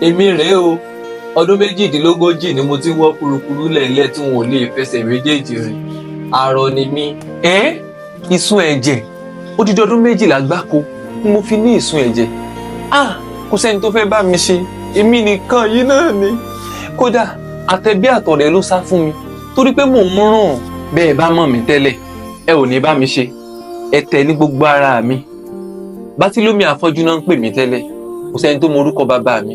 Èmi rèé o, ọdún méjìdínlógójì ni mo ti ń wọ́ kurukuru lẹ̀lẹ́ tí wọn ò lè fẹsẹ̀ méjèèjì rìn. Arọ ni mí. Ìsun ẹ̀jẹ̀ odidi ọdún 12 gbáko ni mo fi ní ìsun ẹ̀jẹ̀. Kò sẹ́ni tó fẹ́ bá mi ṣe, èmi nìkan yìí náà ni. Kódà àtẹ̀bí àtọ̀rẹ́ ló sá fún mi torí pé mò ń rùn. Bẹ́ẹ̀ bá mọ̀ mí tẹ́lẹ̀, ẹ ò ní bá mi ṣe. Ẹ̀tẹ̀ ní gbogbo ara mi. Bátílómì afọ́jú náà ń pè mí tẹ́lẹ̀, kò sẹ́ni tó mọ orúkọ bàbá mi.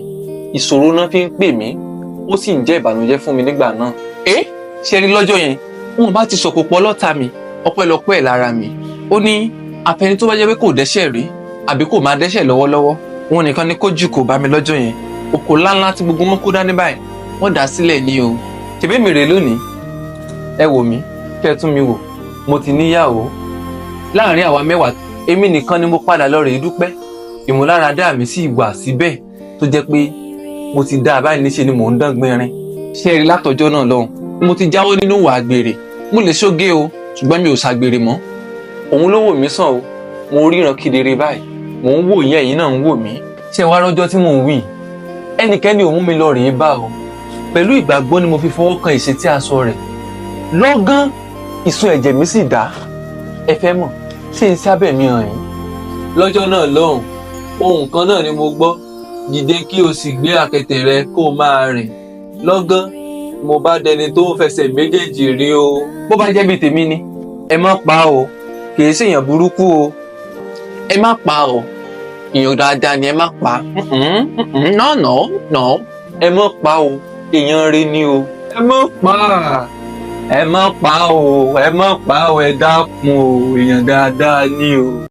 Ìṣòro náà fi ń pè mí, ó sì ń jẹ́ ìbànújẹ́ fún mi nígbà náà. Ṣe rí lọ́jọ́ yẹn, wọn bá ti sọ̀kò pọ̀ lọ́ta mi, ọpẹ́lọpẹ́ ẹ̀ lára mi. Ó ní àfẹni tó bá jẹ́ pé kò dẹ́ṣẹ̀ rí àbí kò máa dẹ́ṣẹ̀ lọ́wọ́lọ́wọ́, wọn nìkan ni kó jù kò bá mi lọ́jọ́ yẹn. Òkò ńláńlá tí gbogbo wọn kó dání báyìí, wọ́n dà á sílẹ̀ ní o. Ṣèbí mi rèé lónìí. Ẹ wò mí, kẹ́ ẹ tún mi wò. Mo ti níyàwó. Láàárín àwa 10, èmi nìkan ni mo padà lọ rèé dúpẹ́. Ìmúláradá mi sì wà síbẹ̀ tó jẹ́ pé mo ti dá a báyìí níṣe ni mò ń dán gbinrin. Ṣé ẹ rí látọjọ́ náà lọ́hùn, mo ti jáwọ́ nínú ìwà àgbèrè. Mo lè ṣoge o, ṣùgbọ́n mi ò ṣàgbèrè mọ́. Òun ló wò mí sàn o, mo ríran kedere báyìí. Mò ń wò yín, ẹ̀yin náà ń wò mí. Ṣé wá lọ́jọ́ tí mò ń wí? Ẹnikẹ́ni ò mú mi lọ rèé bá o. Pẹ̀lú ìgbàgbọ́ ni mo fi fọwọ́ kan ìṣetí aṣọ rẹ̀. Lọ́gán ìsun ẹ̀jẹ̀ mi sì dá. Ẹ fẹ́ mọ̀, ṣé n sábẹ̀ mi hàn yín? Lọ́jọ́ náà lọ́hùn, ohun kan náà ni mo gbọ́. Dìde kí o sì gbé àkẹtẹ̀ rẹ kó o máa rìn. Lọ́gán mo bá dẹni tó ń fẹsẹ̀ méjèèjì rí o. Bó bá jẹ́ bí tèmi ni, ẹ má pa o. Kì í ṣèyàn burúkú o. Ẹ má pa o. Èèyàn dáadáa ni ẹ má pa. No. Ẹ má pa o. Èèyàn rí ni o. Ẹ má pa. Ẹ má pa o. Ẹ má pa o. Ẹ dákun o. Èèyàn dáadáa ni o.